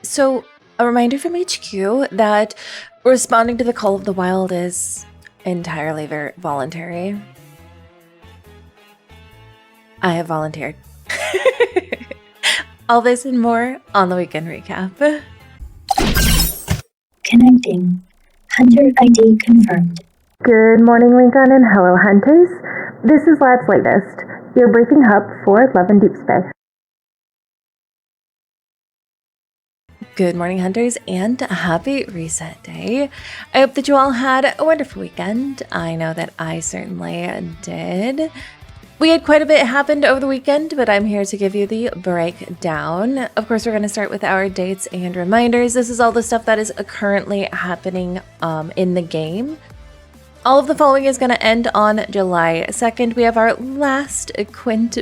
So a reminder from HQ that responding to the call of the wild is entirely voluntary. I have volunteered. All this and more on the weekend recap. Connecting. Hunter ID confirmed. Good morning, Lincoln, and hello, hunters. This is Lab's latest, your briefing hub for Love and Deepspace. Good morning, hunters, and happy reset day. I hope that you all had a wonderful weekend. I know that I certainly did. We had quite a bit happened over the weekend, but I'm here to give you the breakdown. Of course, we're going to start with our dates and reminders. This is all the stuff that is currently happening in the game. All of the following is going to end on July 2nd. We have our last Quint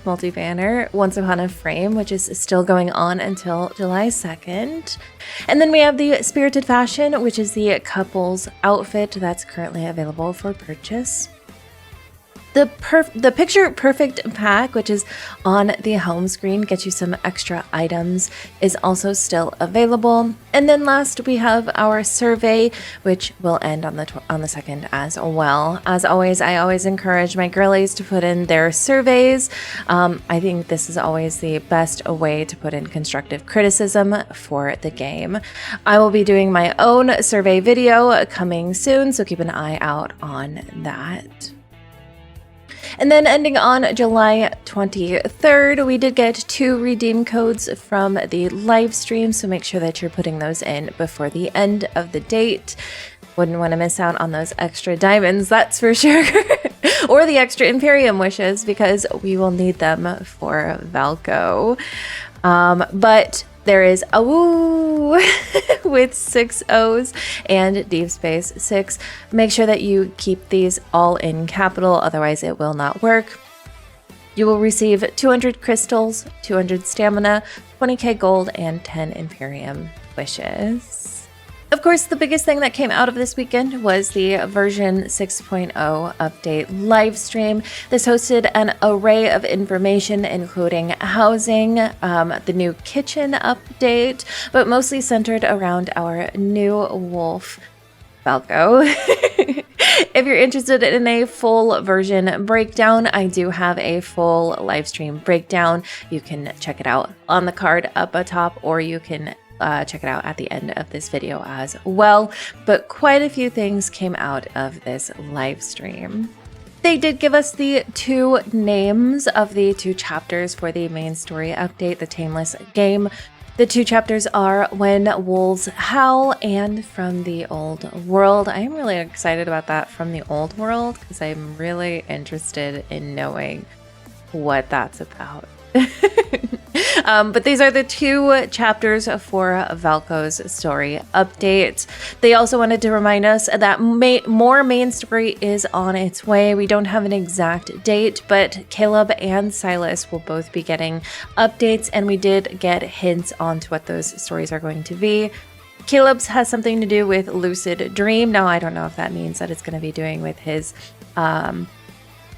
multi-banner, Once Upon a Frame, which is still going on until July 2nd. And then we have the Spirited Fashion, which is the couple's outfit that's currently available for purchase. The Picture Perfect pack, which is on the home screen, gets you some extra items, is also still available. And then last we have our survey, which will end on the 2nd as well. As always, I always encourage my girlies to put in their surveys. I think this is always the best way to put in constructive criticism for the game. I will be doing my own survey video coming soon, so keep an eye out on that. And then ending on July 23rd, we did get 2 redeem codes from the live stream, so make sure that you're putting those in before the end of the date. Wouldn't want to miss out on those extra diamonds, that's for sure. Or the extra Imperium wishes, because we will need them for Valko. But there is a woo with 6 O's and Deepspace 6. Make sure that you keep these all in capital, otherwise it will not work. You will receive 200 crystals, 200 stamina, 20k gold, and 10 Imperium wishes. Of course, the biggest thing that came out of this weekend was the version 6.0 update live stream. This hosted an array of information, including housing, the new kitchen update, but mostly centered around our new wolf, Valko. If you're interested in a full version breakdown, I do have a full live stream breakdown. You can check it out on the card up atop, or you can check it out at the end of this video as well. But quite a few things came out of this live stream. They did give us the 2 names of the 2 chapters for the main story update, the Tameless Game. The 2 chapters are When Wolves Howl and From the Old World. I am really excited about that, From the Old World, because I'm really interested in knowing what that's about. But these are the 2 chapters for Valko's story update. They also wanted to remind us that more main story is on its way. We don't have an exact date, but Caleb and Silas will both be getting updates, and we did get hints onto what those stories are going to be. Caleb's has something to do with Lucid Dream. Now, I don't know if that means that it's going to be doing with his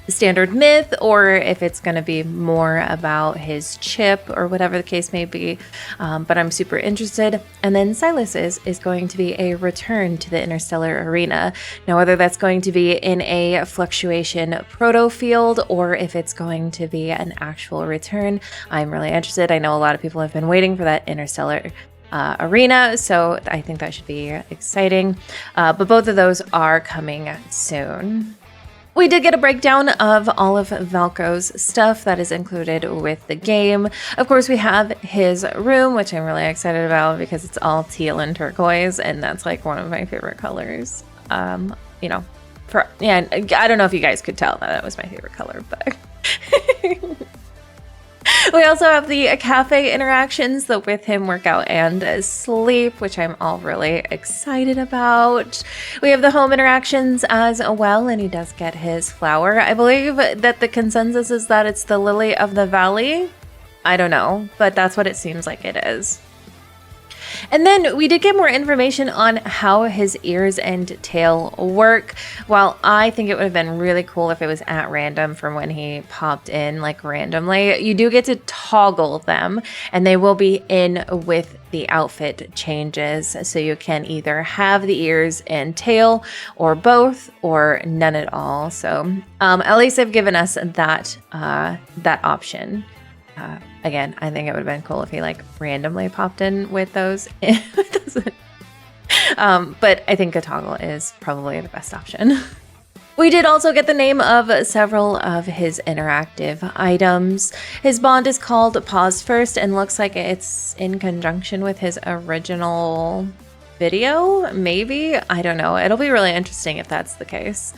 standard myth, or if it's going to be more about his chip or whatever the case may be, but I'm super interested. And then Silas's is going to be a return to the interstellar arena. Now, whether that's going to be in a fluctuation proto field or if it's going to be an actual return, I'm really interested. I know a lot of people have been waiting for that interstellar arena, so I think that should be exciting, but both of those are coming soon. We did get a breakdown of all of Valko's stuff that is included with the game. Of course, we have his room, which I'm really excited about because it's all teal and turquoise, and that's like one of my favorite colors. I don't know if you guys could tell that was my favorite color, but we also have the cafe interactions, the with him workout and sleep, which I'm all really excited about. We have the home interactions as well, and he does get his flower. I believe that the consensus is that it's the lily of the valley. I don't know, but that's what it seems like it is. And then we did get more information on how his ears and tail work. While I think it would have been really cool if it was at random from when he popped in, like randomly, you do get to toggle them, and they will be in with the outfit changes. So you can either have the ears and tail, or both, or none at all. So at least they've given us that option. Again, I think it would have been cool if he like randomly popped in with those. But I think a toggle is probably the best option. We did also get the name of several of his interactive items. His bond is called Pause First and looks like it's in conjunction with his original video, maybe? I don't know. It'll be really interesting if that's the case.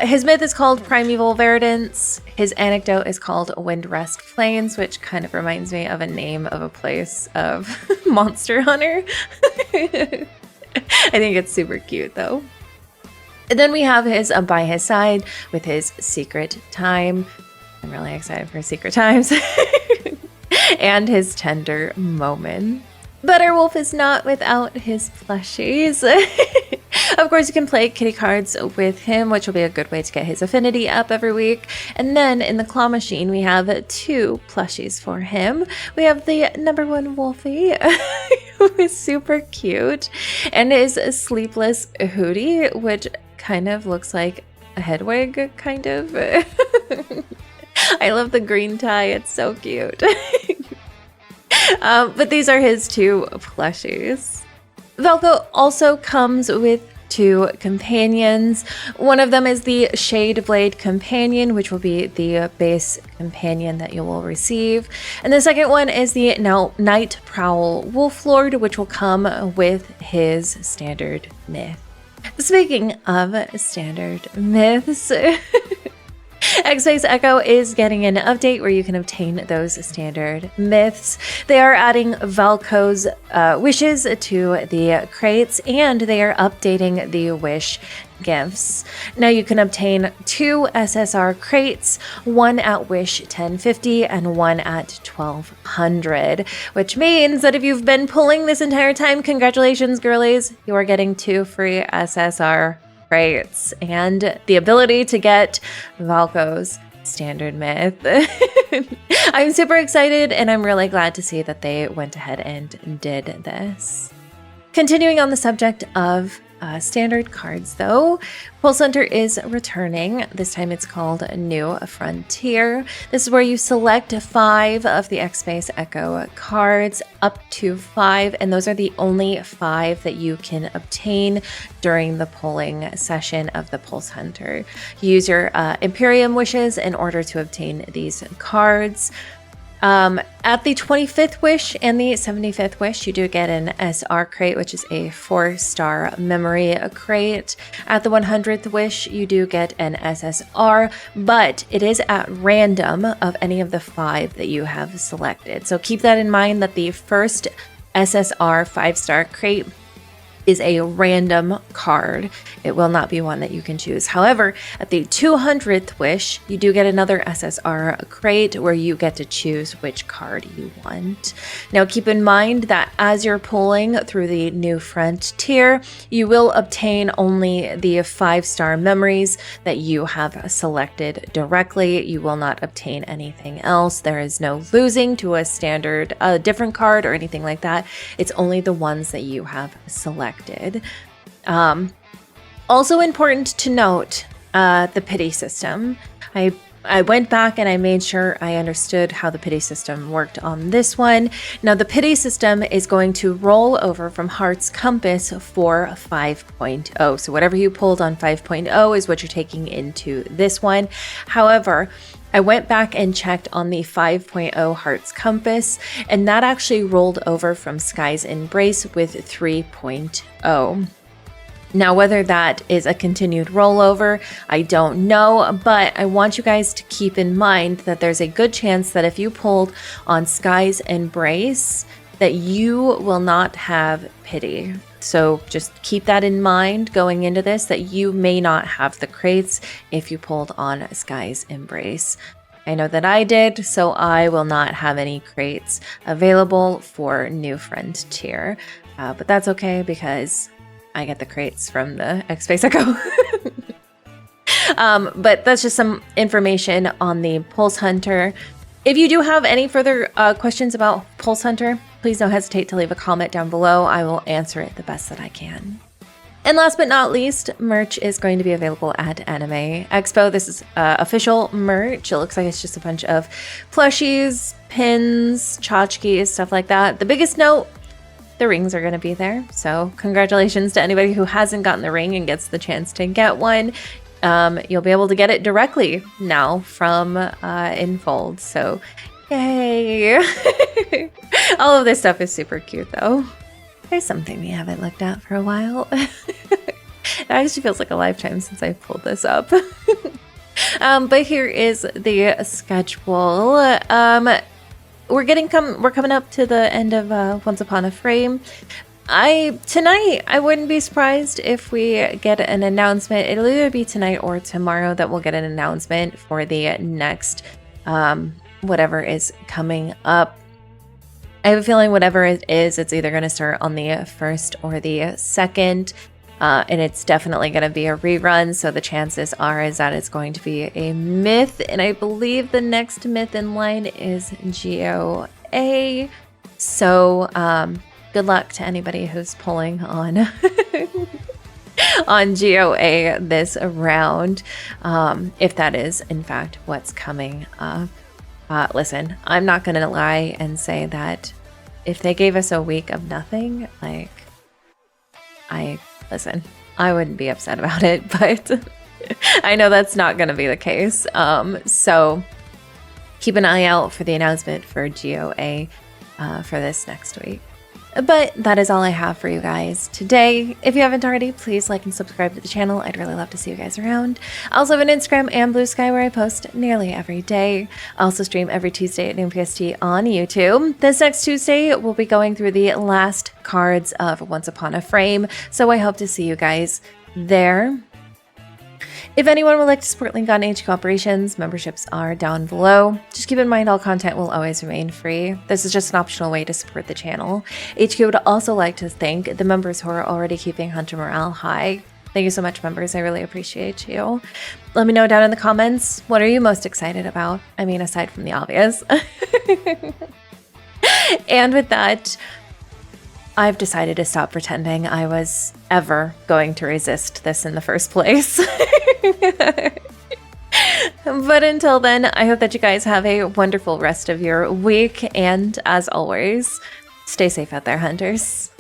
His myth is called Primeval Verdance. His anecdote is called Windrest Plains, which kind of reminds me of a name of a place of Monster Hunter. I think it's super cute though. And then we have his By His Side with his Secret Time. I'm really excited for Secret Times. And his Tender Moment. Butterwolf is not without his plushies. Of course, you can play kitty cards with him, which will be a good way to get his affinity up every week. And then in the claw machine, we have 2 plushies for him. We have the #1 Wolfie, who is super cute, and his Sleepless Hootie, which kind of looks like a head wig, kind of. I love the green tie. It's so cute. But these are his 2 plushies. Valko also comes with 2 companions. One of them is the Shade Blade Companion, which will be the base companion that you will receive. And the second one is the Night Prowl Wolflord, which will come with his standard myth. Speaking of standard myths, X-Space Echo is getting an update where you can obtain those standard myths. They are adding Valkos wishes to the crates, and they are updating the wish gifts. Now you can obtain 2 SSR crates, one at wish 1050 and one at 1200, which means that if you've been pulling this entire time, congratulations girlies, you are getting 2 free SSR crates and the ability to get Valko's standard myth. I'm super excited, and I'm really glad to see that they went ahead and did this. Continuing on the subject of standard cards though, Pulse Hunter is returning. This time it's called New Frontier. This is where you select 5 of the X-Space Echo cards, up to 5, and those are the only 5 that you can obtain during the pulling session of the Pulse Hunter. You use your Imperium wishes in order to obtain these cards. At the 25th wish and the 75th wish, you do get an SR crate, which is a 4-star memory crate. At the 100th wish, you do get an SSR, but it is at random of any of the 5 that you have selected. So keep that in mind, that the first SSR 5-star crate is a random card. It will not be one that you can choose. However, at the 200th wish, you do get another SSR crate where you get to choose which card you want. Now keep in mind that as you're pulling through the New Frontier, you will obtain only the 5-star memories that you have selected directly. You will not obtain anything else. There is no losing to a standard, different card or anything like that. It's only the ones that you have selected. Also important to note, the pity system. I went back and I made sure I understood how the pity system worked on this one. Now the pity system is going to roll over from Heart's Compass for 5.0. So whatever you pulled on 5.0 is what you're taking into this one. However, I went back and checked on the 5.0 Heart's Compass, and that actually rolled over from Sky's Embrace with 3.0. Now, whether that is a continued rollover, I don't know, but I want you guys to keep in mind that there's a good chance that if you pulled on Sky's Embrace, that you will not have pity. So just keep that in mind going into this, that you may not have the crates if you pulled on Sky's Embrace. I know that I did, so I will not have any crates available for new friend tier. But that's okay because I get the crates from the X-Space Echo. But that's just some information on the Pulse Hunter. If you do have any further questions about Pulse Hunter, please don't hesitate to leave a comment down below. I will answer it the best that I can. And last but not least, merch is going to be available at Anime Expo. This is official merch. It looks like it's just a bunch of plushies, pins, tchotchkes, stuff like that. The biggest note, the rings are going to be there. So congratulations to anybody who hasn't gotten the ring and gets the chance to get one. You'll be able to get it directly now from Infold. So yay! All of this stuff is super cute though. There's something we haven't looked at for a while. It actually feels like a lifetime since I pulled this up. But here is the schedule. We're coming up to the end of Once Upon a Frame. Tonight, I wouldn't be surprised if we get an announcement. It'll either be tonight or tomorrow that we'll get an announcement for the next whatever is coming up. I have a feeling whatever it is, it's either going to start on the 1st or the 2nd, and it's definitely going to be a rerun, so the chances are is that it's going to be a myth, and I believe the next myth in line is GOA, so good luck to anybody who's pulling on on GOA this round, if that is in fact what's coming up. Listen, I'm not going to lie and say that if they gave us a week of nothing, like, I wouldn't be upset about it, but I know that's not going to be the case. So keep an eye out for the announcement for GOA for this next week. But that is all I have for you guys today. If you haven't already, please like and subscribe to the channel. I'd really love to see you guys around. I also have an Instagram and Blue Sky where I post nearly every day. I also stream every Tuesday at noon PST on YouTube. This next Tuesday, we'll be going through the last cards of Once Upon a Frame, so I hope to see you guys there. If anyone would like to support Link on HQ Operations, memberships are down below. Just keep in mind all content will always remain free. This is just an optional way to support the channel. HQ would also like to thank the members who are already keeping Hunter morale high. Thank you so much, members. I really appreciate you. Let me know down in the comments, what are you most excited about? I mean, aside from the obvious. And with that, I've decided to stop pretending I was ever going to resist this in the first place. But until then, I hope that you guys have a wonderful rest of your week. And as always, stay safe out there, hunters.